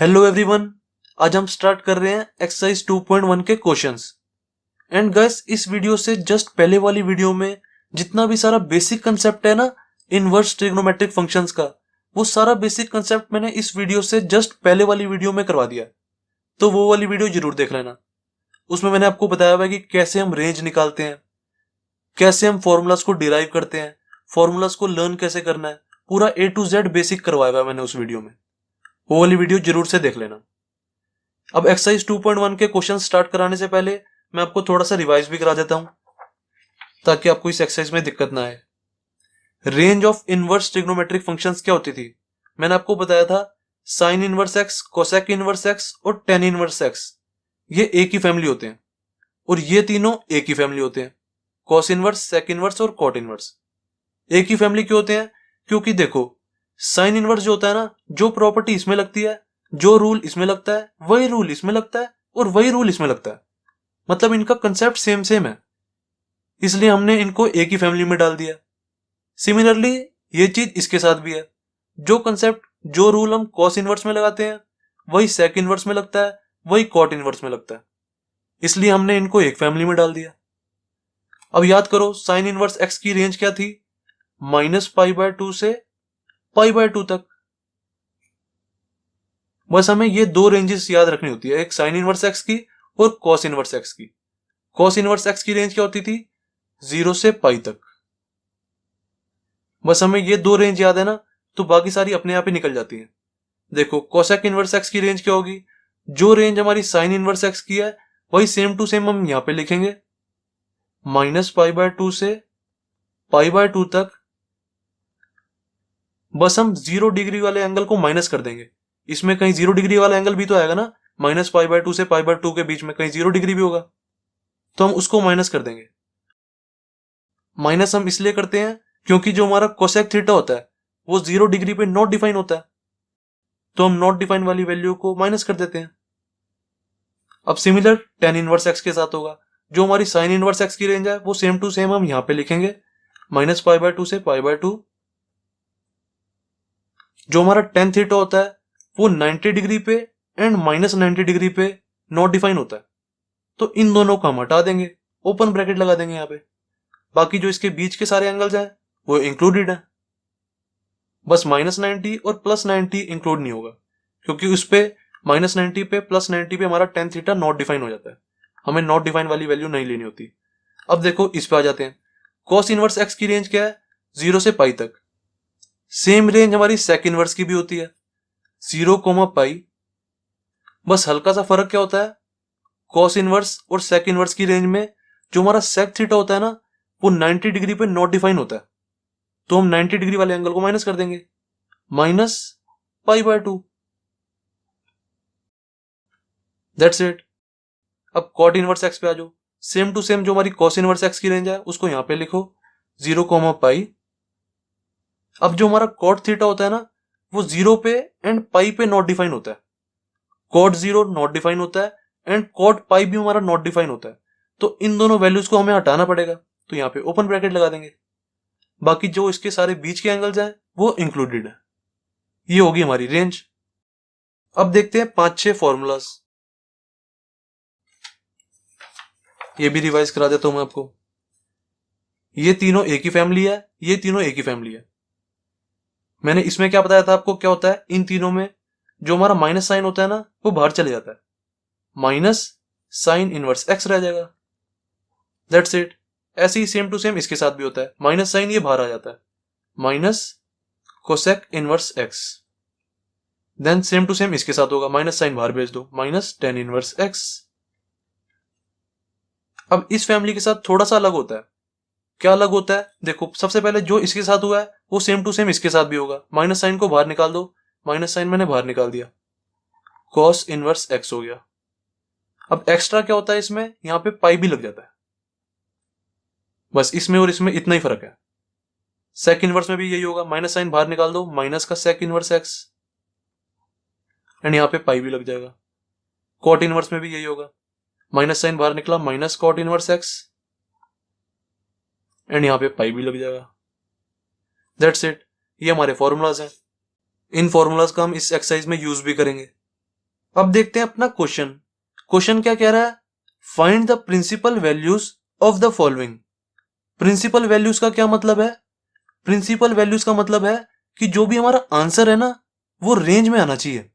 Hello everyone, आज हम start कर रहे हैं एक्सरसाइज 2.1 के क्वेश्चंस। एंड गाइस, इस वीडियो से जस्ट पहले वाली वीडियो में जितना भी सारा बेसिक कंसेप्ट है ना इनवर्स ट्रिग्नोमेट्रिक फंक्शंस का, वो सारा बेसिक कंसेप्ट मैंने इस वीडियो से जस्ट पहले वाली वीडियो में करवा दिया। तो वो वाली वीडियो जरूर देख लेना। उसमें मैंने आपको बताया हुआ है कि कैसे हम रेंज निकालते हैं, कैसे हम फॉर्मूलाज को डिराइव करते हैं, फॉर्मूलाज को लर्न कैसे करना है, पूरा A to Z बेसिक करवाया हुआ है मैंने उस वीडियो में। वो वाली वीडियो जरूर से देख लेना। अब एक्सरसाइज 2.1 के क्वेश्चन स्टार्ट कराने से पहले मैं आपको थोड़ा सा रिवाइज भी करा देता हूं ताकि आपको इस एक्सरसाइज में दिक्कत ना आए। Range of inverse trigonometric functions क्या होती थी? मैंने आपको बताया था sine inverse x, cosec inverse x और टेन इनवर्स एक्स, ये एक ही फैमिली होते हैं। और ये तीनों एक ही फैमिली होते हैं, कॉस इनवर्स, सेक इनवर्स और कॉट इनवर्स। एक ही फैमिली क्यों होते हैं? क्योंकि देखो, साइन इनवर्स जो होता है ना, जो प्रॉपर्टी इसमें लगती है, जो रूल इसमें लगता है, वही रूल इसमें लगता है और वही रूल इसमें लगता है। मतलब इनका कंसेप्ट सेम सेम है, इसलिए हमने इनको एक ही फैमिली में डाल दिया। सिमिलरली ये चीज इसके साथ भी है। जो कंसेप्ट, जो रूल हम कॉस इनवर्स में लगाते हैं, वही सेक इनवर्स में लगता है, वही कॉट इनवर्स में लगता है, इसलिए हमने इनको एक फैमिली में डाल दिया। अब याद करो, साइन इनवर्स एक्स की रेंज क्या थी? -π/2 से π/2 तक। बस हमें ये दो रेंजेस याद रखनी होती है, एक साइन इनवर्स एक्स की और कॉस इनवर्स एक्स की। कॉस इनवर्स एक्स की रेंज क्या होती थी? 0 से π तक। बस हमें ये दो रेंज याद है ना, तो बाकी सारी अपने आप ही निकल जाती है। देखो, कोसेक इनवर्स एक्स की रेंज क्या होगी? जो रेंज हमारी साइन इनवर्स एक्स की है, वही सेम टू सेम हम यहां पे लिखेंगे, -π/2 से π/2 तक। बस हम 0 डिग्री वाले एंगल को माइनस कर देंगे। इसमें कहीं 0 डिग्री वाला एंगल भी तो आएगा ना, -π/2 से π/2 के बीच में कहीं 0 डिग्री भी होगा, तो हम उसको माइनस कर देंगे। माइनस हम इसलिए करते हैं क्योंकि जो हमारा कोसेक थीटा होता है वो 0 डिग्री पे नॉट डिफाइन होता है, तो हम नॉट डिफाइन वाली वैल्यू को माइनस कर देते हैं। अब सिमिलर टेन इनवर्स एक्स के साथ होगा। जो हमारी साइन इनवर्स एक्स की रेंज है वो सेम टू सेम हम यहां पे लिखेंगे, -π/2 से π/2। जो हमारा टेन थीटा होता है वो 90 डिग्री पे एंड -90 डिग्री पे नॉट डिफाइन होता है, तो इन दोनों को हम हटा देंगे, ओपन ब्रैकेट लगा देंगे यहाँ पे। बाकी जो इसके बीच के सारे एंगल्स हैं वो इंक्लूडेड है। बस -90 और +90 इंक्लूड नहीं होगा, क्योंकि उस पे -90 पे +90 पे हमारा टेन थीटा नॉट डिफाइन हो जाता है। हमें नॉट डिफाइन वाली वैल्यू नहीं लेनी होती। अब देखो, इस पे आ जाते हैं। कॉस इनवर्स एक्स की रेंज क्या है? 0 से π तक। सेम रेंज हमारी सेक इनवर्स की भी होती है, 0, π। बस हल्का सा फर्क क्या होता है? कॉस इनवर्स और सेक इनवर्स की रेंज में जो हमारा सेक थीटा होता है ना, वो 90 डिग्री पे नॉट डिफाइन होता है, तो हम 90 डिग्री वाले एंगल को माइनस कर देंगे, -π/2। That's it. अब कॉट इनवर्स एक्स पे आ जाओ। सेम टू सेम जो हमारी कॉस इनवर्स एक्स की रेंज है उसको यहां पे लिखो, 0, π। अब जो हमारा कॉट थीटा होता है ना, वो 0 पे एंड π पे नॉट डिफाइन होता है। कॉट 0 नॉट डिफाइन होता है एंड कॉट π भी हमारा नॉट डिफाइन होता है, तो इन दोनों वैल्यूज को हमें हटाना पड़ेगा, तो यहाँ पे ओपन ब्रैकेट लगा देंगे। बाकी जो इसके सारे बीच के एंगल्स हैं वो इंक्लूडेड है। ये होगी हमारी रेंज। अब देखते हैं 5-6 फॉर्मूलाज। ये भी रिवाइज करा देता हूं मैं आपको। ये तीनों एक ही फैमिली है, ये तीनों एक ही फैमिली है। मैंने इसमें क्या बताया था आपको? क्या होता है इन तीनों में? जो हमारा माइनस साइन होता है ना, वो बाहर चले जाता है, माइनस साइन इनवर्स एक्स रह जाएगा। That's it. ऐसे ही सेम टू सेम इसके साथ भी होता है, माइनस साइन ये बाहर आ जाता है, minus cosec inverse X. Then same to same इसके साथ होगा, माइनस साइन बाहर भेज दो, माइनस टेन इनवर्स एक्स। अब इस फैमिली के साथ थोड़ा सा अलग होता है। क्या अलग होता है? देखो, सबसे पहले जो इसके साथ हुआ है वो सेम टू सेम इसके साथ भी होगा। माइनस साइन को बाहर निकाल दो, माइनस साइन मैंने बाहर निकाल दिया, कॉस इनवर्स एक्स हो गया। अब एक्स्ट्रा क्या होता है इसमें? यहां पे पाई भी लग जाता है। बस इसमें और इसमें इतना ही फर्क है। सेक इनवर्स में भी यही होगा, माइनस साइन बाहर निकाल दो, माइनस का सेक इनवर्स एक्स, एंड यहाँ पे पाई भी लग जाएगा। कॉट इनवर्स में भी यही होगा, माइनस साइन बाहर निकला, minus cot inverse X, and यहाँ पे पाई भी लग जाएगा। That's it. ये हमारे फॉर्मूलाज हैं। इन फॉर्मूलाज का हम इस एक्सरसाइज में यूज भी करेंगे। अब देखते हैं अपना क्वेश्चन। क्वेश्चन क्या कह रहा है? Find the principal values of the following. Principal values का क्या मतलब है? प्रिंसिपल वैल्यूज का मतलब है कि जो भी हमारा आंसर है ना, वो रेंज में आना चाहिए।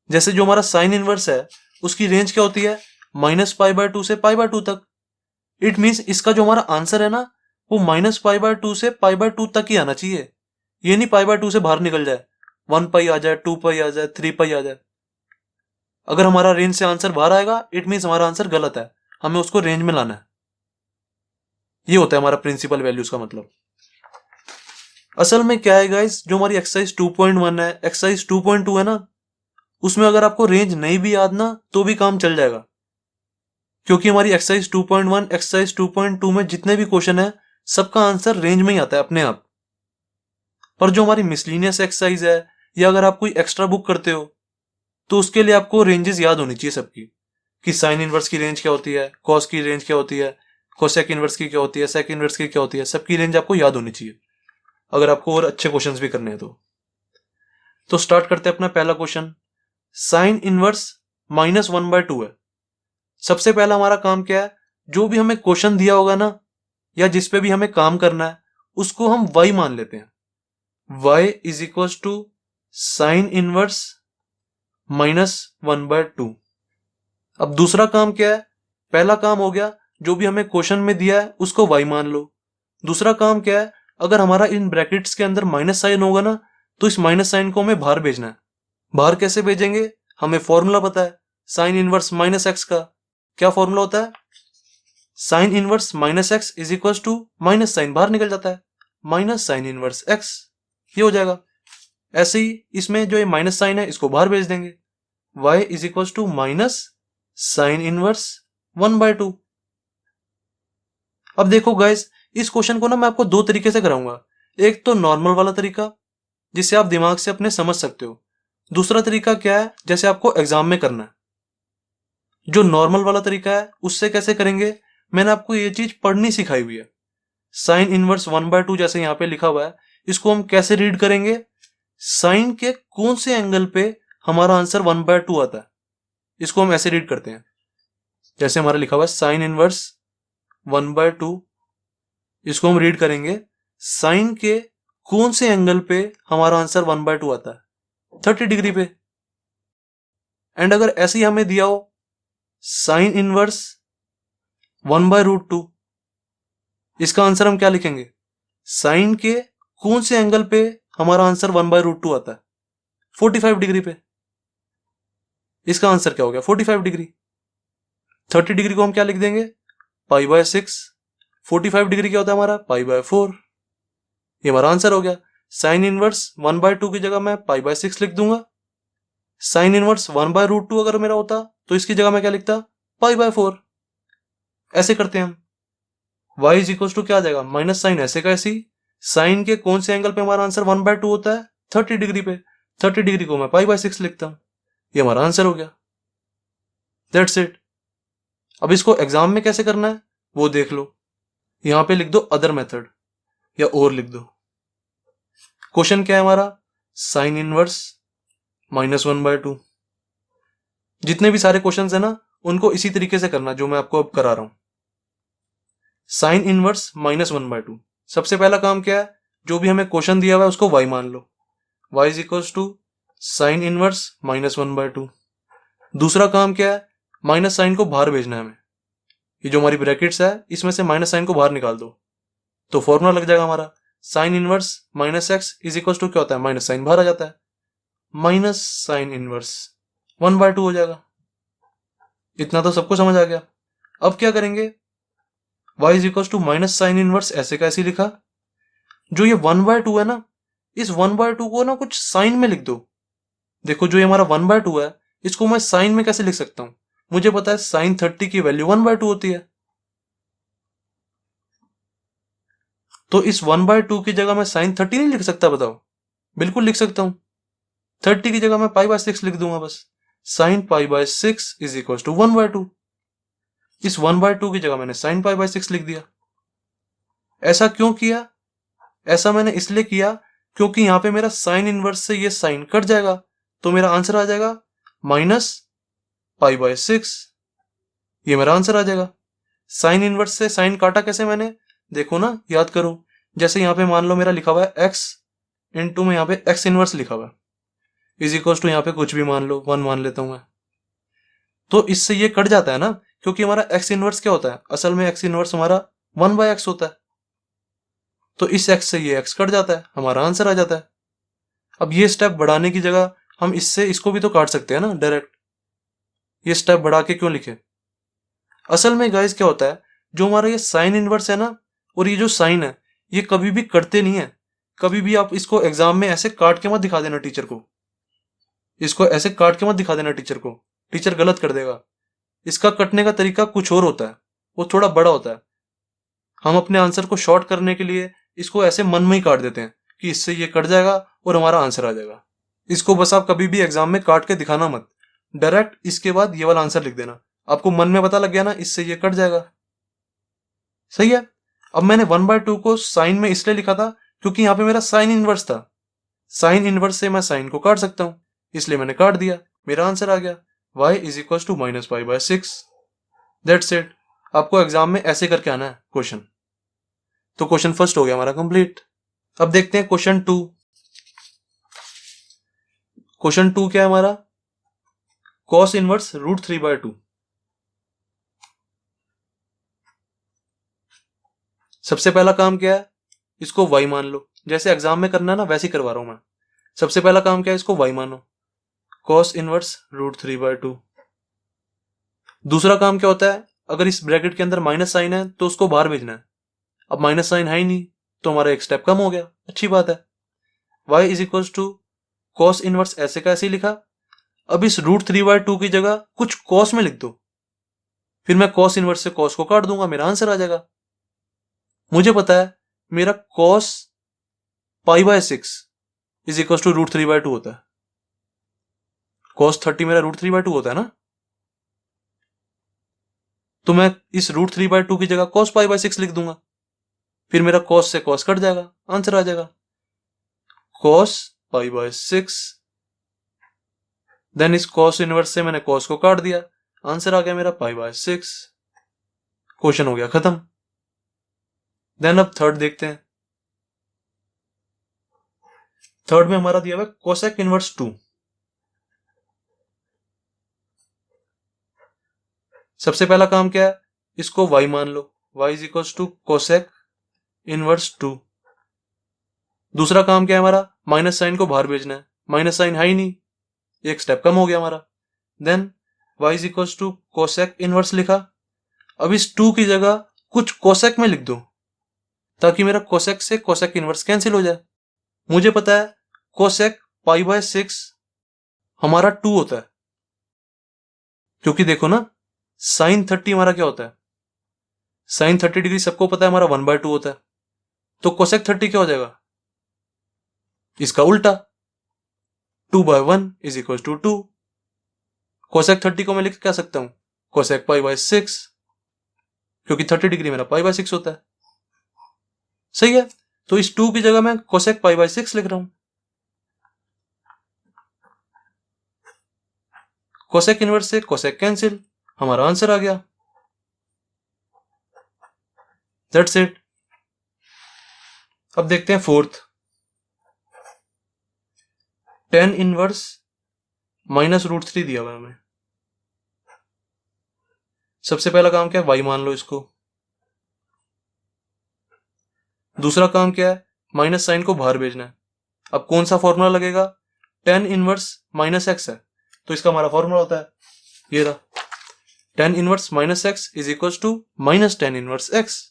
जैसे जो हमारा साइन इनवर्स है, उसकी रेंज क्या होती है? -π/2 से π/2 तक। इट मीन्स इसका जो हमारा आंसर है ना, वो -π/2 से π/2 तक ही आना चाहिए। ये नहीं π/2 से बाहर निकल जाए, 1π आ जाए, 2π आ जाए, 3π आ जाए। अगर हमारा रेंज से आंसर बाहर आएगा, इट मीन्स हमारा आंसर गलत है, हमें उसको रेंज में लाना है। ये होता है हमारा प्रिंसिपल वैल्यूज का मतलब। असल में क्या है गाइस, जो हमारी एक्सरसाइज 2.1 है, एक्सरसाइज 2.2 है ना, उसमें अगर आपको रेंज नहीं भी याद ना, तो भी काम चल जाएगा। क्योंकि हमारी एक्सरसाइज 2.1, एक्सरसाइज 2.2 में जितने भी क्वेश्चन है, सबका आंसर रेंज में ही आता है अपने आप। पर जो हमारी मिसलिनियस एक्सरसाइज है, या अगर आप कोई एक्स्ट्रा बुक करते हो, तो उसके लिए आपको रेंजेस याद होनी चाहिए सबकी, कि साइन इनवर्स की रेंज क्या होती है, कॉस की रेंज क्या होती है, कोसेक इनवर्स की क्या होती है, सेक इनवर्स की क्या होती है, सबकी रेंज आपको याद होनी चाहिए अगर आपको और अच्छे क्वेश्चंस भी करने हैं तो स्टार्ट करते हैं अपना पहला क्वेश्चन। साइन इनवर्स -1/2 है। सबसे पहला हमारा काम क्या है? जो भी हमें क्वेश्चन दिया होगा ना, या जिस पे भी हमें काम करना है, उसको हम y मान लेते हैं। y is equal to sine inverse -1/2। अब दूसरा काम क्या है? पहला काम हो गया, जो भी हमें क्वेश्चन में दिया है उसको y मान लो। दूसरा काम क्या है? अगर हमारा इन ब्रैकेट्स के अंदर माइनस साइन होगा ना, तो इस माइनस साइन को हमें बाहर भेजना है। बाहर कैसे भेजेंगे? हमें फॉर्मूला पता है, साइन इनवर्स -x का। क्या फॉर्मूला होता है? Sine inverse -x is equal to minus sine बाहर निकल जाता है, माइनस साइन इनवर्स x। ये हो जाएगा। ऐसे ही इसमें जो ये माइनस साइन है, इसको बाहर भेज देंगे, y is equal to minus sine inverse 1/2। अब देखो गाइस, इस क्वेश्चन को ना मैं आपको दो तरीके से कराऊंगा। एक तो नॉर्मल वाला तरीका, जिससे आप दिमाग से अपने समझ सकते हो। दूसरा तरीका क्या है, जैसे आपको एग्जाम में करना है। जो नॉर्मल वाला तरीका है, उससे कैसे करेंगे, मैंने आपको ये चीज पढ़नी सिखाई हुई है। साइन इनवर्स 1/2 जैसे यहाँ पे लिखा हुआ है, इसको हम कैसे रीड करेंगे? साइन के कौन से एंगल पे हमारा आंसर 1/2 आता है, इसको हम ऐसे रीड करते हैं। जैसे हमारा लिखा हुआ है साइन इनवर्स 1/2, इसको हम रीड करेंगे साइन के कौन से एंगल पे हमारा आंसर 1/2 आता है? 30 डिग्री पे। एंड अगर ऐसे ही हमें दिया हो साइन इनवर्स 1/√2, इसका आंसर हम क्या लिखेंगे? साइन के कौन से एंगल पे हमारा आंसर 1/√2 आता है? 45 डिग्री पे। इसका आंसर क्या हो गया? 45 डिग्री। 30 डिग्री को हम क्या लिख देंगे? π/6। 45 डिग्री क्या होता है हमारा? π/4। ये हमारा आंसर हो गया। साइन इनवर्स 1/2 की जगह मैं π/6 लिख दूंगा। साइन इनवर्स 1/√2 अगर मेरा होता, तो इसकी जगह मैं क्या लिखता? π/4। ऐसे करते हैं हम। y इज इक्वल टू क्या आ जाएगा? माइनस साइन ऐसे का ऐसी। साइन के कौन से एंगल पे हमारा आंसर 1/2 होता है? 30 डिग्री पे। 30 डिग्री को मैं π/6 लिखता हूं। ये हमारा आंसर हो गया। That's it. अब इसको एग्जाम में कैसे करना है वो देख लो। यहां पे लिख दो अदर मेथड, या और लिख दो। क्वेश्चन क्या है हमारा? Sine inverse -1/2। जितने भी सारे क्वेश्चंस है ना, उनको इसी तरीके से करना जो मैं आपको अब करा रहा हूं। Sign inverse -1/2। सबसे पहला काम क्या है? जो भी हमें क्वेश्चन दिया हुआ है उसको y मान लो। y is equal to sine inverse -1/2। दूसरा काम क्या है? माइनस साइन को बाहर भेजना है हमें। ये जो हमारी ब्रैकेट्स है, इसमें से माइनस साइन को बाहर निकाल दो, तो फॉर्मूला लग जाएगा हमारा sine inverse -x is equal to क्या होता है? माइनस साइन बाहर आ जाता है, माइनस साइन इनवर्स 1/2 हो जाएगा। इतना तो सबको समझ आ गया। अब क्या करेंगे? y is equal to minus sine inverse ऐसे कैसे लिखा? जो ये 1/2 है ना, इस 1/2 को ना कुछ साइन में लिख दो। देखो जो ये हमारा 1/2 है, इसको मैं साइन में कैसे लिख सकता हूं? मुझे पता है साइन 30 की वैल्यू 1/2 होती है। तो इस 1/2 की जगह मैं साइन 30 नहीं लिख सकता? बताओ। बिल्कुल लिख सकता हूं। 30 की जगह मैं π/6 लिख दूंगा बस। Sine π/6 is equal to 1/2। इस 1/2 की जगह मैंने साइन π/6 लिख दिया। ऐसा क्यों किया? ऐसा मैंने इसलिए किया क्योंकि यहां पे मेरा साइन इनवर्स से ये साइन कट जाएगा, तो मेरा आंसर आ जाएगा माइनस पाई बाय 6, ये मेरा आंसर आ जाएगा। साइन इनवर्स से साइन काटा कैसे मैंने, देखो ना, याद करो। जैसे यहाँ पे मान लो मेरा लिखा हुआ है x इंटू में यहाँ पे x इनवर्स लिखा हुआ है, इज इक्वल टू यहाँ पे कुछ भी मान लो, 1 मान लेता हूं मैं। तो इससे ये कट जाता है ना, क्योंकि हमारा x इनवर्स क्या होता है, असल में x इनवर्स हमारा 1/x होता है। तो इस x से ये x कट जाता है, हमारा आंसर आ जाता है। अब ये स्टेप बढ़ाने की जगह हम इससे इसको भी तो काट सकते हैं ना डायरेक्ट। ये स्टेप बढ़ा के क्यों लिखे? असल में गाइस क्या होता है, जो हमारा ये साइन इनवर्स है ना, और ये जो साइन है, ये कभी भी कटते नहीं है। कभी भी आप इसको एग्जाम में ऐसे काट के मत दिखा देना टीचर को, इसको ऐसे काट के मत दिखा देना टीचर को, टीचर गलत कर देगा। इसका कटने का तरीका कुछ और होता है, वो थोड़ा बड़ा होता है। हम अपने आंसर को शॉर्ट करने के लिए इसको ऐसे मन में ही काट देते हैं कि इससे ये कट जाएगा और हमारा आंसर आ जाएगा। इसको बस आप कभी भी एग्जाम में काट के दिखाना मत, डायरेक्ट इसके बाद ये वाला आंसर लिख देना। आपको मन में पता लग गया ना, इससे ये कट जाएगा। सही है। अब मैंने 1/2 को साइन में इसलिए लिखा था क्योंकि यहाँ पे मेरा साइन इनवर्स था। साइन इनवर्स से मैं साइन को काट सकता हूं, इसलिए मैंने काट दिया, मेरा आंसर आ गया y is equal to minus pi by 6। That's it. आपको एग्जाम में ऐसे करके आना है क्वेश्चन। तो क्वेश्चन फर्स्ट हो गया हमारा कंप्लीट। अब देखते हैं क्वेश्चन 2। क्वेश्चन 2 क्या है हमारा, cos इनवर्स √3/2। सबसे पहला काम क्या है, इसको y मान लो। जैसे एग्जाम में करना है ना, वैसे ही करवा रहा हूं मैं। सबसे पहला काम क्या है, इसको y मानो, cos इनवर्स √3/2। दूसरा काम क्या होता है, अगर इस ब्रैकेट के अंदर माइनस साइन है तो उसको बाहर भेजना है। अब माइनस साइन है ही नहीं, तो हमारा एक स्टेप कम हो गया, अच्छी बात है। y is equal to cos inverse ऐसे का ऐसे ही लिखा। अब इस √3/2 की जगह कुछ कॉस में लिख दो, फिर मैं कॉस इनवर्स से कॉस को काट दूंगा, मेरा आंसर आ जाएगा। मुझे पता है मेरा cos pi by 6 is equal to √3/2 होता है। कॉस 30 मेरा √3/2 होता है ना, तो मैं इस √3/2 की जगह कॉस पाई बाय 6 लिख दूंगा, फिर मेरा कॉस से कॉस कट जाएगा, आंसर आ जाएगा कॉस पाई बाय 6। देन इस कॉस इनवर्स से मैंने कॉस को काट दिया, आंसर आ गया मेरा पाई बाय 6। क्वेश्चन हो गया खत्म। देन अब थर्ड देखते हैं। थर्ड में हमारा दिया हुआ कोसेक इनवर्स 2। सबसे पहला काम क्या है, इसको y मान लो, y is equal to cosec inverse 2। दूसरा काम क्या है हमारा, माइनस साइन को बाहर भेजना है, माइनस साइन है ही नहीं, एक स्टेप कम हो गया हमारा। Then y is equal to cosec inverse लिखा। अब इस 2 की जगह कुछ कोसेक में लिख दो, ताकि मेरा कोसेक से कोसेक इनवर्स कैंसिल हो जाए। मुझे पता है कोसेक पाई बाय 6 हमारा 2 होता है, क्योंकि देखो ना साइन 30 हमारा क्या होता है, साइन 30 डिग्री सबको पता है हमारा 1/2 होता है। तो कोसेक 30 क्या हो जाएगा, इसका उल्टा, 2/1 इज इक्वल टू 2। कोसेक 30 को मैं लिख क्या सकता हूं, कोसेक पाई बाय 6, क्योंकि 30 डिग्री मेरा पाई बाय 6 होता है। सही है। तो इस 2 की जगह मैं कोसेक पाई बाय 6 लिख रहा हूं। कोसेक इनवर्स से कोसेक कैंसिल, हमारा आंसर आ गया। That's it. अब देखते हैं फोर्थ, tan इनवर्स -√3 दिया हुआ है हमें। सबसे पहला काम क्या है, y मान लो इसको। दूसरा काम क्या है, माइनस साइन को बाहर भेजना है। अब कौन सा फॉर्मूला लगेगा, tan इनवर्स -x है, तो इसका हमारा फॉर्मूला होता है ये रहा, tan inverse -x is equal to -tan inverse x।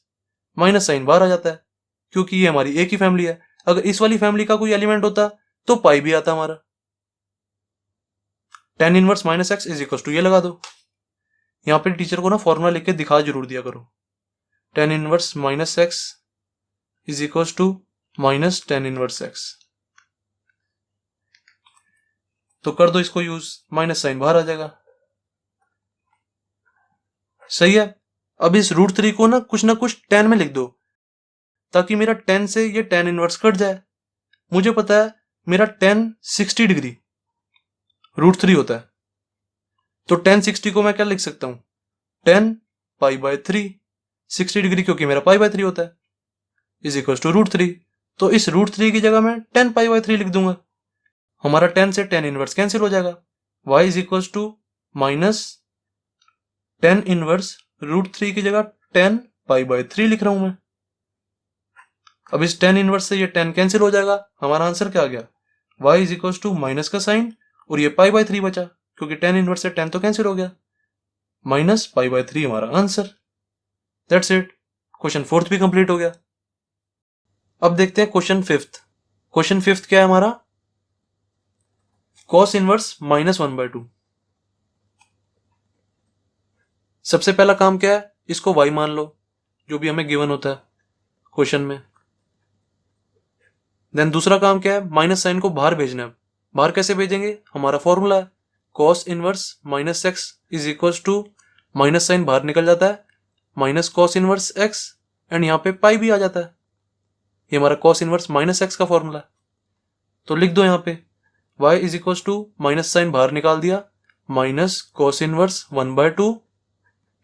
Minus sine बाहर आ जाता है, क्योंकि ये हमारी एक ही फैमिली है। अगर इस वाली फैमिली का कोई एलिमेंट होता तो पाई भी आता हमारा। tan inverse -x is equal to ये लगा दो। यहाँ पे टीचर को ना फॉर्मूला लिख के दिखा जरूर दिया करो, tan inverse -x is equal to -tan inverse x। तो कर दो इसको यूज, माइनस साइन बाहर आ जाएगा। सही है। अब इस √3 को ना कुछ tan में लिख दो, ताकि मेरा tan से ये tan इनवर्स कट जाए। मुझे पता है मेरा tan 60 डिग्री √3 होता है, तो tan 60 को मैं क्या लिख सकता हूं, tan पाई बाय 3, 60 डिग्री क्योंकि मेरा पाई बाय 3 होता है, इज इक्वल टू √3। तो इस √3 की जगह मैं tan पाई बाय 3 लिख दूंगा। हमारा tan से tan इनवर्स कैंसिल हो जाएगा, y is equal to minus tan inverse √3 की जगह tan पाई बाय 3 लिख रहा हूं मैं। अब इस tan इनवर्स से ये tan कैंसिल हो जाएगा, हमारा आंसर क्या आ गया, y is equal to minus का साइन और ये पाई बाय 3 बचा क्योंकि tan इनवर्स से tan तो कैंसिल हो गया, माइनस पाई बाय 3 हमारा आंसर। दैट्स इट, क्वेश्चन 4 भी कंप्लीट हो गया। अब देखते हैं क्वेश्चन 5। क्वेश्चन 5 क्या है हमारा, cos इनवर्स -1/2। सबसे पहला काम क्या है, इसको y मान लो जो भी हमें गिवन होता है क्वेश्चन में। देन दूसरा काम क्या है, माइनस साइन को बाहर भेजना है। बाहर कैसे भेजेंगे, हमारा फॉर्मूला है cos inverse -x is equal to, minus sine बाहर निकल जाता है, minus cos inverse x and यहाँ पे पाई भी आ जाता है। ये हमारा cos इनवर्स -x का फॉर्मूला है। तो लिख दो यहाँ पे y is equal to, minus sine बाहर निकाल दिया, माइनस cos इनवर्स 1/2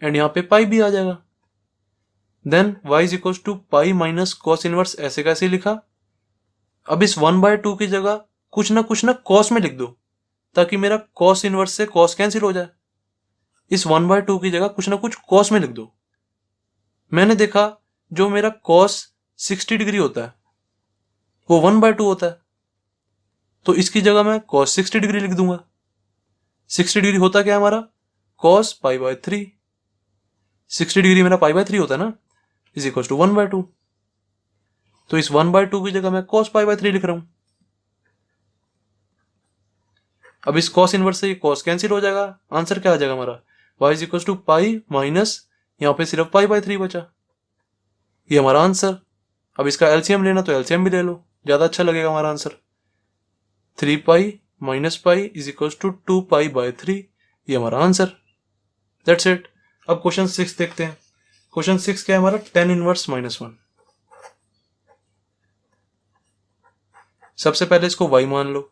एंड यहाँ पे पाई भी आ जाएगा। Then y is equal to pi minus cos inverse, ऐसे कैसे लिखा। अब इस 1/2 की जगह कुछ ना cos में लिख दो ताकि मेरा cos इनवर्स से cos कैंसिल हो जाए। इस 1/2 की जगह कुछ ना कुछ cos में लिख दो। मैंने देखा जो मेरा cos 60 डिग्री होता है वो 1/2 होता है, तो इसकी जगह मैं cos 60 डिग्री लिख दूंगा। 60 डिग्री होता क्या है हमारा, cos पाई बाय 3। 60 डिग्री मेरा पाई बाय 3 होता है ना, इज इक्वल टू 1/2। तो इस 1/2 की जगह मैं cos पाई बाय 3 लिख रहा हूं। अब इस cos इनवर्स से ये cos कैंसिल हो जाएगा, आंसर क्या आ जाएगा हमारा, y is equal to pi minus, यहाँ पे सिर्फ पाई बाय 3 बचा, ये हमारा आंसर। अब इसका एलसीएम लेना तो एलसीएम भी ले लो, ज्यादा अच्छा लगेगा हमारा answer. 3 pi minus pi is equal to 2 pi by 3, ये हमारा आंसर। That's it. अब क्वेश्चन 6 देखते हैं। क्वेश्चन 6 क्या है हमारा, tan इनवर्स -1। सबसे पहले इसको y मान लो।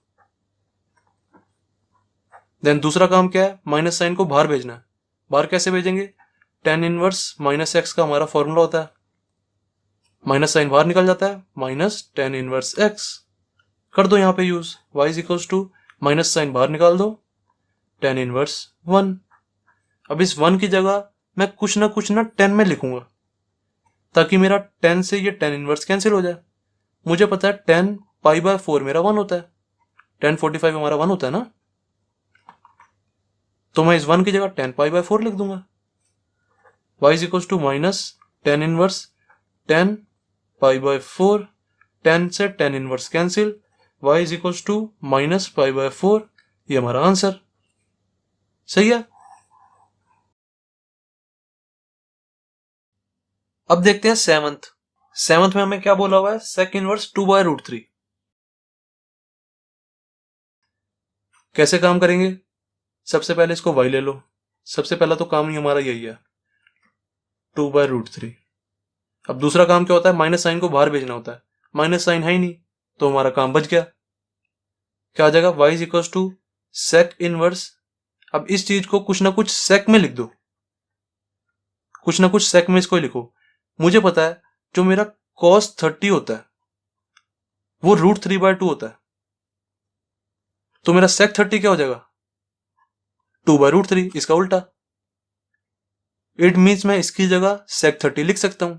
देन दूसरा काम क्या है, माइनस साइन को बाहर भेजना है। बाहर कैसे भेजेंगे, tan इनवर्स -x का हमारा फॉर्मूला होता है, माइनस साइन बाहर निकल जाता है, माइनस tan इनवर्स x कर दो यहाँ पे use, y is equal to, minus sine बाहर निकाल दो, tan इनवर्स 1। अब इस 1 की जगह मैं कुछ ना 10 में लिखूंगा ताकि मेरा 10 से ये tan इनवर्स कैंसिल हो जाए। मुझे पता है tan पाई बाय 4 मेरा 1 होता है, tan 45 हमारा 1 होता है ना, तो मैं इस 1 की जगह tan पाई बाय 4 लिख दूंगा। y is equal to minus tan inverse 10 pi by 4, 10 से tan inverse cancel, y is equal to minus pi by 4, ये हमारा आंसर। सही है। अब देखते हैं 7th में हमें क्या बोला हुआ है, sec इनवर्स 2/√3। कैसे काम करेंगे, सबसे पहले इसको y ले लो। सबसे पहला तो काम ही हमारा यही है, 2/√3। अब दूसरा काम क्या होता है, माइनस साइन को बाहर भेजना होता है। माइनस साइन है ही नहीं तो हमारा काम बच गया। क्या आ जाएगा, y is equal to sec inverse. अब इस चीज को कुछ ना कुछ sec में लिख दो, कुछ ना कुछ sec में इसको लिखो। मुझे पता है जो मेरा cos 30 होता है वो √3/2 होता है, तो मेरा sec 30 क्या हो जाएगा, 2/√3, इसका उल्टा। इट मीन्स मैं इसकी जगह sec 30 लिख सकता हूं।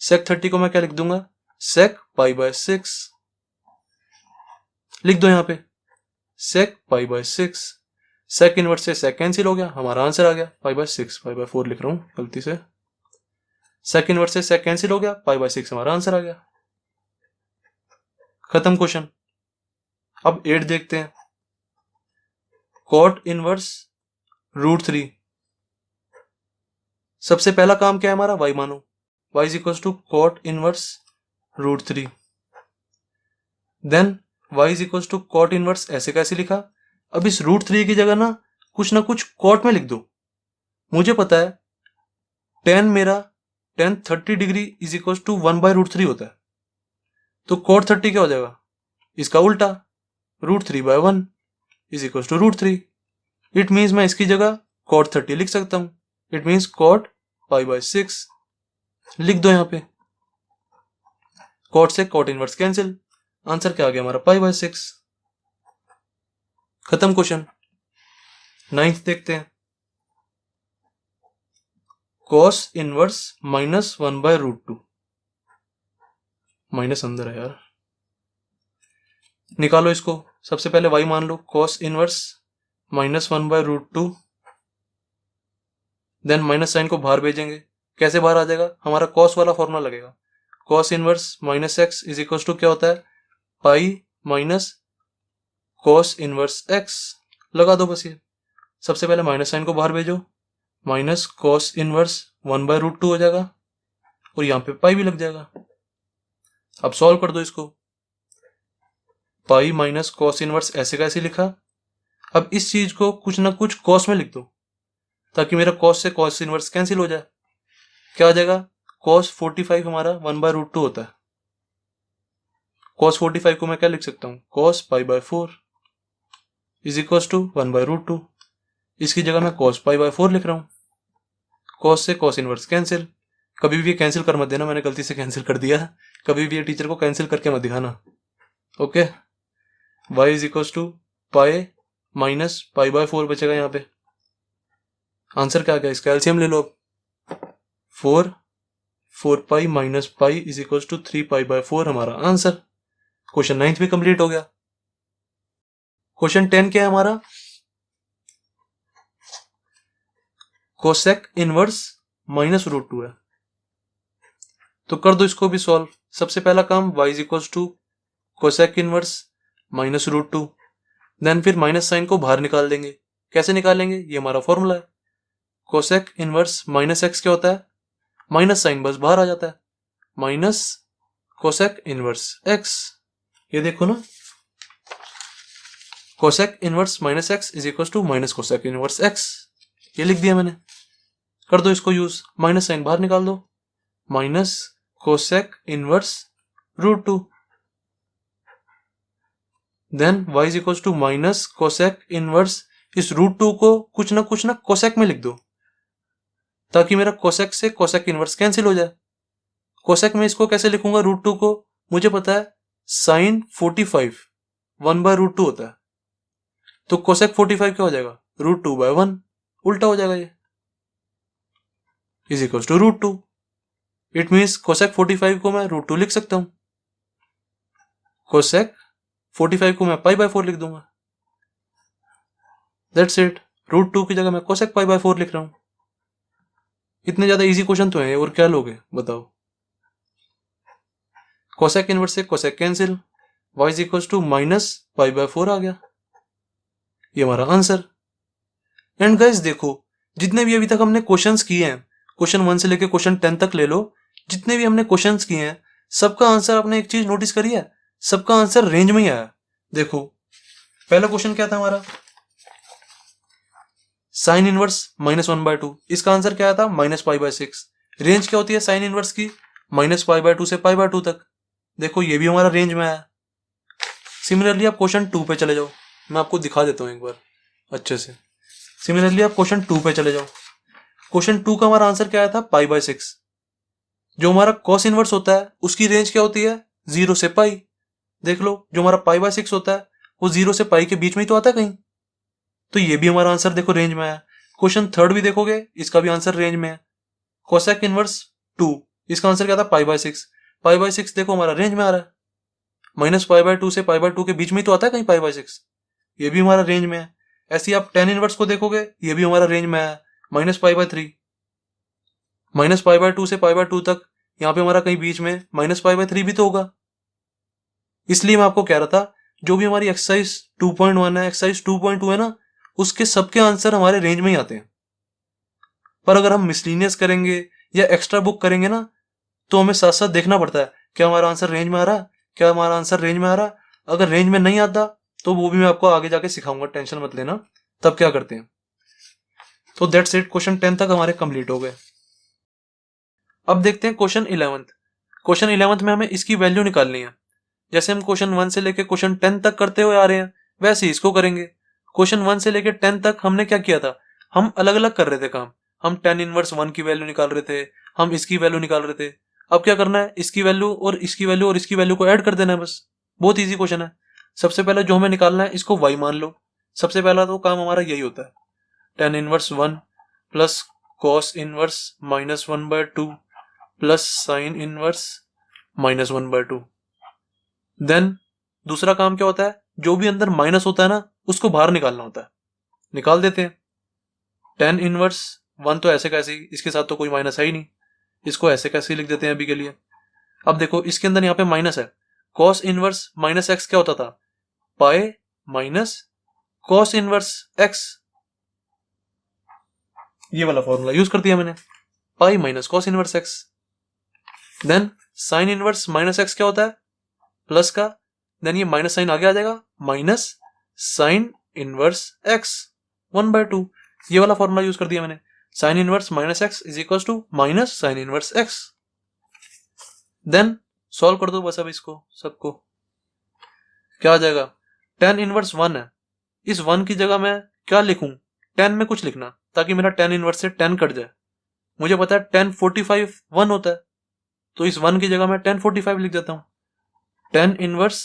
sec 30 को मैं क्या लिख दूंगा, sec पाई बाय 6 लिख दो यहाँ पे, sec pi by 6। sec inverse से sec कैंसिल हो गया, हमारा आंसर आ गया पाई बाय 6, पाई बाय 4 लिख रहा हूं गलती से। sec इनवर्स से sec कैंसिल हो गया, पाई बाय 6 हमारा आंसर आ गया। खत्म क्वेश्चन। अब 8 देखते हैं, cot इनवर्स √3। सबसे पहला काम क्या है हमारा, y मानो, y is equal to cot inverse √3। Then y is equal to cot inverse, ऐसे कैसे लिखा। अब इस √3 की जगह ना कुछ cot में लिख दो। मुझे पता है tan 30 degree is equal to 1/√3 होता है, तो cot 30 क्या हो जाएगा, इसका उल्टा, √3/1 is equal to √3। It means मैं इसकी जगह cot 30 लिख सकता हूं। इट मीन्स cot π/6 लिख दो यहां पे। cot से cot इनवर्स कैंसिल, आंसर क्या आ गया हमारा π/6। खत्म क्वेश्चन। 9th देखते हैं। cos इनवर्स -1/√2, माइनस अंदर है यार, निकालो इसको। सबसे पहले y मान लो, cos inverse -1/√2, then minus sine को बाहर भेजेंगे। कैसे बाहर आ जाएगा, हमारा cos वाला फॉर्मूला लगेगा। cos inverse -x is equal to क्या होता है, pi minus cos inverse x। लगा दो बस ये। सबसे पहले माइनस साइन को बाहर भेजो, माइनस cos इनवर्स 1/√2 हो जाएगा और यहाँ पे पाई भी लग जाएगा। अब सॉल्व कर दो इसको। पाई माइनस cos इनवर्स ऐसे का ऐसे लिखा। अब इस चीज को कुछ ना कुछ cos में लिख दो ताकि मेरा cos से cos इनवर्स कैंसिल हो जाए। क्या आ जाएगा, cos 45 हमारा 1/√2 होता है। cos 45 को मैं क्या लिख सकता हूँ, cos π/4 इज इक्वल टू 1/√2। इसकी जगह मैं cos π/4 लिख रहा हूँ। cos से cos इनवर्स कैंसिल, कभी भी ये कैंसिल कर मत देना, मैंने गलती से कैंसिल कर दिया। कभी भी ये टीचर को कैंसिल करके मत दिखाना। Okay, y is equal to pi minus π/4 बचेगा यहाँ पे। आंसर क्या आ गया, इसका एलसीएम ले लो। 4 pi minus pi is equal to 3π/4 हमारा आंसर। क्वेश्चन 9th भी कंप्लीट हो गया। क्वेश्चन 10 क्या है हमारा, कोसेक इनवर्स -√2 है, तो कर दो इसको भी सॉल्व। सबसे पहला काम y is equal to cosec inverse -√2, then फिर माइनस साइन को बाहर निकाल देंगे। कैसे निकालेंगे, ये हमारा फॉर्मूला है। कोसेक इनवर्स -x क्या होता है, माइनस साइन बस बाहर आ जाता है, माइनस कोसेक इनवर्स x। ये देखो ना, cosec inverse -x is equal to minus cosec inverse x, ये लिख दिया मैंने। कर दो इसको यूज, माइनस साइन बाहर निकाल दो, minus cosec inverse √2, then y is equal to minus cosec inverse, इस √2 को कुछ ना कोसेक में लिख दो ताकि मेरा कोसेक से कोसेक इनवर्स कैंसिल हो जाए। कोसेक में इसको कैसे लिखूंगा, √2 को मुझे पता है साइन 45 1/√2 होता है, तो कोसेक 45 क्या हो जाएगा, √2/1, उल्टा हो जाएगा ये, is equal to √2। It means cosec 45 को मैं √2 लिख सकता हूं, कोसेक 45 को मैं π/4 लिख दूंगा। दैट्स इट, √2 की जगह मैं कोसेक π/4 लिख रहा हूं। इतने ज्यादा इजी क्वेश्चन तो है, और क्या लोगे बताओ। कोसेक इनवर्स से cosec cancel, y is equal to minus π/4 आ गया, ये हमारा आंसर। एंड गाइस देखो, जितने भी अभी तक हमने क्वेश्चंस किए हैं, क्वेश्चन 1 से लेकर क्वेश्चन 10 तक ले लो, जितने भी हमने क्वेश्चंस किए हैं सबका आंसर आपने एक चीज नोटिस करी है, सबका आंसर रेंज में ही आया। देखो पहला क्वेश्चन क्या था हमारा, साइन इनवर्स -1/2, इसका आंसर क्या आया था, -π/6। रेंज क्या होती है साइन इनवर्स की, -π/2 से π/2 तक। देखो ये भी हमारा रेंज में आया। सिमिलरली आप क्वेश्चन 2 पे चले जाओ, मैं आपको दिखा देता हूं एक बार अच्छे से। सिमिलरली आप क्वेश्चन 2 पे चले जाओ। क्वेश्चन 2 का हमारा आंसर क्या आया था, π/6। जो हमारा कॉस इनवर्स होता है उसकी रेंज क्या होती है, 0 से π। देख लो जो हमारा π/6 होता है वो 0 से π के बीच में ही तो आता है कहीं, तो ये भी हमारा आंसर देखो रेंज में है। क्वेश्चन 3 भी देखोगे, इसका भी आंसर रेंज में है। कोसेक इनवर्स 2, इसका आंसर क्या था, π/6। π/6 देखो हमारा रेंज में आ रहा है, -π/2 से π/2 के बीच में ही तो आता है कहीं π/6, ये भी हमारा रेंज में है। ऐसे ही आप tan इनवर्स को देखोगे, ये भी हमारा रेंज में है, -π/3। -π/2 से π/2 तक, यहाँ पे हमारा कहीं बीच में -π/3 भी तो होगा। इसलिए मैं आपको कह रहा था जो भी हमारी एक्सरसाइज 2.1 है, एक्सरसाइज 2.2 है ना, उसके सबके आंसर हमारे रेंज में ही आते हैं। पर अगर हम मिसलिनियस करेंगे या एक्स्ट्रा बुक करेंगे ना, तो हमें साथ साथ देखना पड़ता है क्या हमारा आंसर रेंज में आ रहा है, क्या हमारा आंसर रेंज में आ रहा है। अगर रेंज में नहीं आता तो वो भी मैं आपको आगे जाके सिखाऊंगा, टेंशन मत लेना। तब क्या करते हैं, तो दैट्स इट, क्वेश्चन 10 तक हमारे कंप्लीट हो गए। अब देखते हैं क्वेश्चन 11। क्वेश्चन 11 में हमें इसकी वैल्यू निकालनी है। जैसे हम क्वेश्चन 1 से लेकर क्वेश्चन 10 तक करते हुए आ रहे हैं, वैसे ही इसको करेंगे। क्वेश्चन 1 से लेकर 10 तक हमने क्या किया था, हम अलग अलग कर रहे थे काम। हम tan इनवर्स 1 की वैल्यू निकाल रहे थे, हम इसकी वैल्यू निकाल रहे थे। अब क्या करना है, इसकी वैल्यू और इसकी वैल्यू और इसकी वैल्यू को ऐड कर देना है बस। बहुत ईजी क्वेश्चन है। सबसे पहले जो हमें निकालना है, इसको y मान लो। सबसे पहला तो काम हमारा यही होता है, tan inverse 1 plus cos inverse -1/2 plus sin inverse -1/2। Then दूसरा काम क्या होता है, जो भी अंदर माइनस होता है ना, उसको बाहर निकालना होता है। निकाल देते हैं। tan इनवर्स 1 तो ऐसे कैसे ही, इसके साथ तो कोई माइनस है ही नहीं, इसको ऐसे कैसे ही लिख देते हैं अभी के लिए। अब देखो इसके अंदर यहाँ पे माइनस है, cos इनवर्स -x क्या होता था, pi minus cos inverse x। ये वाला फॉर्मूला यूज कर दिया मैंने, pi minus cos inverse x। Then sin inverse -x क्या होता है, प्लस का, देन ये माइनस साइन आगे आ जाएगा, माइनस साइन इनवर्स x 1/2। ये वाला फॉर्मूला यूज कर दिया मैंने, sine inverse -x is equal to minus sine inverse x। Then solve कर दो बस अब इसको सबको। क्या आ जाएगा, tan इनवर्स 1 है, इस 1 की जगह मैं क्या लिखूं, tan में कुछ लिखना, ताकि मेरा tan इनवर्स से tan कट जाए। मुझे पता है tan 45 1 होता है, तो इस 1 की जगह मैं tan 45 लिख देता हूं। tan इनवर्स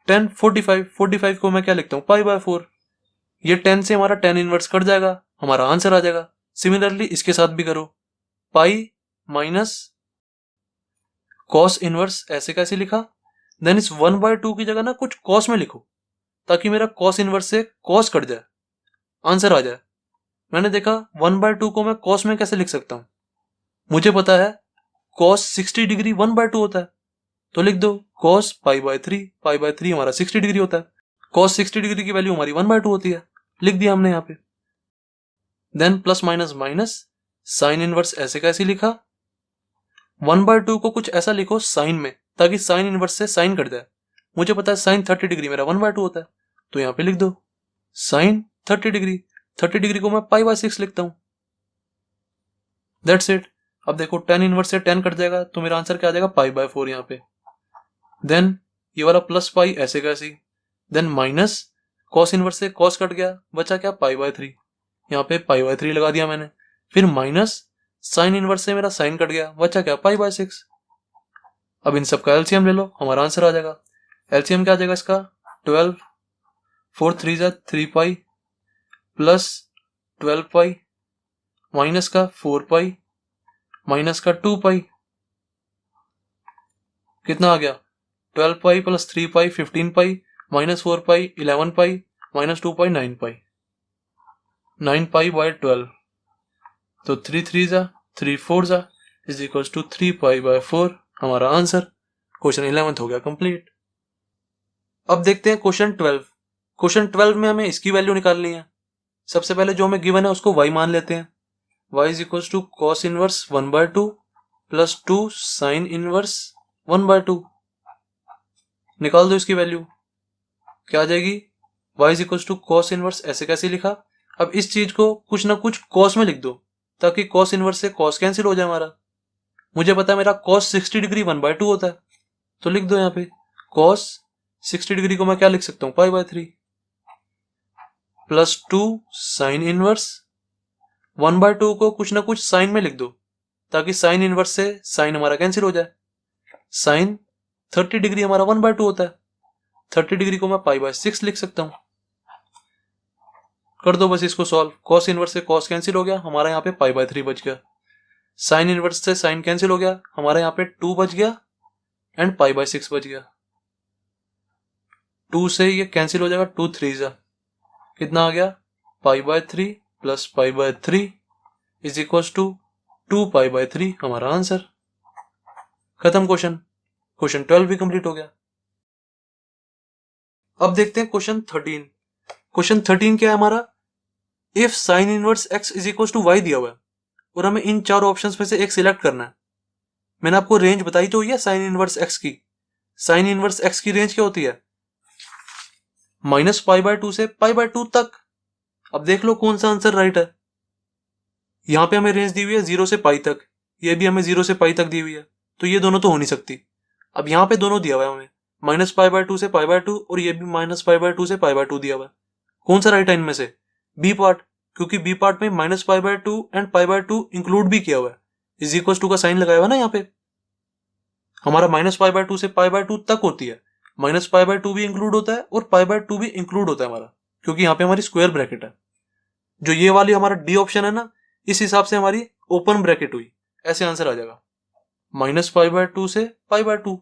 tan 45 को मैं क्या लिखता हूं, π/4। ये 10 से हमारा tan इनवर्स कट जाएगा, हमारा आंसर आ जाएगा। सिमिलरली इसके साथ भी करो, पाई माइनस cos इनवर्स ऐसे कैसे लिखा, देन इस 1/2 की जगह ना कुछ cos में लिखो, ताकि मेरा cos इनवर्स से cos कट जाए, आंसर आ जाए। मैंने देखा 1/2 को मैं cos में कैसे लिख सकता हूं, मुझे पता है cos 60 डिग्री 1/2 होता है, तो लिख दो cos π/3 हमारा 60 डिग्री होता है, cos 60 डिग्री की वैल्यू हमारी 1/2 होती है, लिख दिया हमने यहाँ पे। Then plus minus minus sine inverse ऐसे कैसे लिखा, 1/2 को कुछ ऐसा लिखो साइन में, ताकि साइन इनवर्स से साइन कट जाए। मुझे पता है साइन 30 डिग्री मेरा 1/2 होता है, तो यहाँ पे लिख दो साइन 30 डिग्री। 30 डिग्री को मैं π/6 लिखता हूं। That's it. अब देखो tan इनवर्स से tan कट जाएगा, तो मेरा आंसर क्या आ जाएगा, π/4 यहाँ पे। देन ये वाला प्लस पाई ऐसे कैसे, देन माइनस cos इनवर्स से cos कट गया, बचा क्या, π/3। यहाँ पे π/3 लगा दिया मैंने। फिर माइनस साइन इनवर्स से मेरा साइन कट गया, बचा क्या, π/6। अब इन सब का एलसीएम ले लो, हमारा आंसर आ जाएगा। एलसीएम क्या आ जाएगा इसका, 12 4 3 जा 3 पाई प्लस 12 पाई माइनस का 4 पाई माइनस का 2 पाई, कितना आ गया, 12 pi plus 3 pi 15 pi minus 4 pi 11 pi minus 2 pi 9 pi, 9 pi by 12, तो 3 3 जा 3 4 जा is equal to 3 pi by 4, हमारा आंसर। क्वेश्चन 11 हो गया कंप्लीट। अब देखते हैं क्वेश्चन 12। क्वेश्चन 12 में हमें इसकी वैल्यू निकालनी है। सबसे पहले जो हमें गिवन है उसको y मान लेते हैं, y is equal to cos inverse 1/2 plus 2 sine inverse 1/2। निकाल दो इसकी वैल्यू, क्या आ जाएगी, y is equal to cos inverse ऐसे कैसे लिखा। अब इस चीज को कुछ ना कुछ cos में लिख दो, ताकि cos इनवर्स से cos कैंसिल हो जाए हमारा। मुझे पता है मेरा cos 60 डिग्री 1/2 होता है, तो लिख दो यहाँ पे cos 60 डिग्री को मैं क्या लिख सकता हूँ, π/3 प्लस 2 साइन इनवर्स 1/2 को कुछ ना कुछ साइन में लिख दो, ताकि साइन इनवर्स से साइन हमारा कैंसिल हो जाए। साइन 30 डिग्री हमारा 1/2 होता है, 30 डिग्री को मैं π/6 लिख सकता हूं। कर दो बस इसको सॉल्व, cos इनवर्स से cos कैंसिल हो गया, हमारा यहाँ पे π/3 बच गया। साइन इनवर्स से साइन कैंसिल हो गया, हमारे यहाँ पे 2 बच गया एंड π/6 बच गया। 2 से ये कैंसिल हो जाएगा, 2 3 जा कितना आ गया, π/3 प्लस π/3 इज इक्वल टू 2 π/3, हमारा आंसर। खत्म क्वेश्चन। क्वेश्चन 12 भी कंप्लीट हो गया। अब देखते हैं क्वेश्चन 13। क्वेश्चन 13 क्या है हमारा, if sine inverse x is equal to y दिया हुआ है और हमें इन चार ऑप्शंस में से एक सिलेक्ट करना है। मैंने आपको रेंज बताई तो है साइन इनवर्स x की। साइन इनवर्स x की रेंज क्या होती है, -π/2 से π/2 तक। अब देख लो कौन सा आंसर राइट है। यहां पे हमें रेंज दी हुई है 0 से π तक, ये भी हमें 0 से π तक दी हुई है, तो ये दोनों तो हो नहीं सकती। अब यहाँ पे दोनों दिया हुआ है हमें, -π/2 से π/2 और ये भी -π/2 से π/2 दिया हुआ है। कौन सा राइट है इनमें से? बी पार्ट, क्योंकि बी पार्ट में -π/2 एंड π/2 इंक्लूड भी किया हुआ है, इज इक्वल टू का साइन लगाया हुआ ना यहाँ पे। हमारा -π/2 से π/2 तक होती है, -π/2 भी इंक्लूड होता है और π/2 भी इंक्लूड होता है हमारा, क्योंकि यहाँ पे हमारी स्क्वायर ब्रैकेट है। जो ये वाली हमारा डी ऑप्शन है ना, इस हिसाब से हमारी ओपन ब्रैकेट हुई, ऐसे आंसर आ जाएगा। -π/2 से π/2,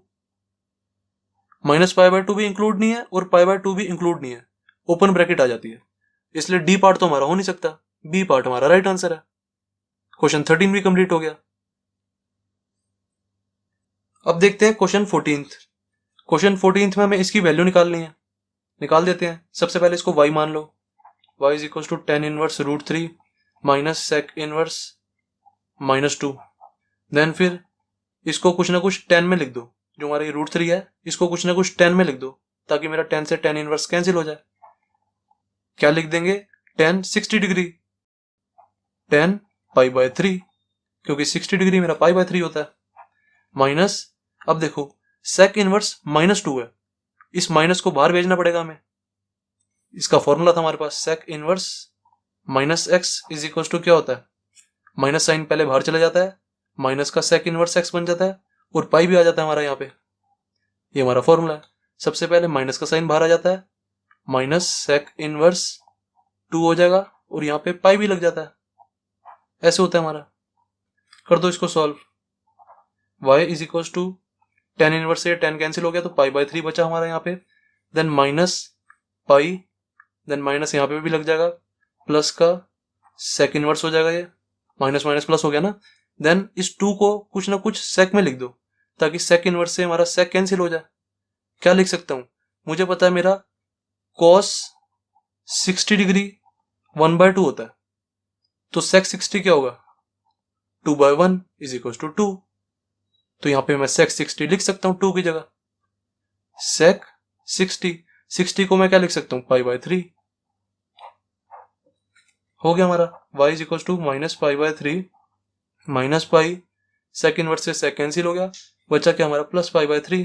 -π/2 भी इंक्लूड नहीं है और π/2 भी इंक्लूड नहीं है, ओपन ब्रैकेट आ जाती है, इसलिए डी पार्ट तो हमारा हो नहीं सकता, बी पार्ट हमारा राइट आंसर है। क्वेश्चन 13 भी कंप्लीट हो गया। अब देखते हैं क्वेश्चन 14th। क्वेश्चन 14th में हमें इसकी वैल्यू निकालनी है, निकाल देते हैं। सबसे पहले इसको y मान लो, y is equal to tan inverse √3 minus sec inverse -2। Then फिर इसको कुछ ना कुछ 10 में लिख दो, जो हमारी √3 है इसको कुछ ना कुछ 10 में लिख दो, ताकि मेरा 10 से tan इनवर्स कैंसिल हो जाए। क्या लिख देंगे? tan 60 डिग्री, tan π/3, क्योंकि 60 डिग्री मेरा π/3 होता है, माइनस, अब देखो sec इनवर्स -2 है, इस माइनस को बाहर भेजना पड़ेगा हमें। इसका फॉर्मूला था हमारे पास sec inverse -x is equal to क्या होता है, माइनस साइन पहले बाहर चला जाता है, माइनस का sec इनवर्स x बन जाता है और पाई भी आ जाता है हमारा यहाँ पे। ये हमारा फॉर्मूला है। सबसे पहले माइनस का साइन बाहर आ जाता है, माइनस sec इनवर्स 2 हो जाएगा और यहाँ पे पाई भी लग जाता है, ऐसे होता है हमारा। कर दो इसको solve, y is equal to tan inverse से tan कैंसिल हो गया तो π/3 बचा हमारा यहाँ पे, then minus pi, then minus यहाँ पे भी लग जाएगा, प्लस का sec इनवर्स हो जाएगा, ये माइनस माइनस प्लस हो गया ना। देन इस 2 को कुछ ना कुछ sec में लिख दो, ताकि sec इनवर्स से हमारा sec कैंसिल हो जाए। क्या लिख सकता हूँ? मुझे पता है मेरा cos 60 डिग्री 1/2 होता है, तो sec 60 क्या होगा? 2/1 इज इक्वल टू 2। तो यहाँ पे मैं sec 60 लिख सकता हूँ 2 की जगह। sec 60 को मैं क्या लिख सकता हूँ? π/3 हो गया हमारा। y is equal to -π/3 minus pi, sec inverse से sec कैंसिल हो गया, बचा क्या हमारा +π/3,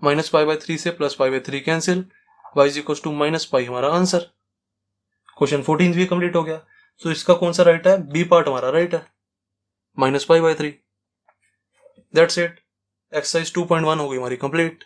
-π/3 से +π/3 cancel, y is equal to -π हमारा आंसर। क्वेश्चन 14 भी कंप्लीट हो गया। तो इसका कौन सा राइट है? बी पार्ट हमारा राइट है, -π/3। दैट्स इट, एक्सरसाइज 2.1 हो गई हमारी कंप्लीट।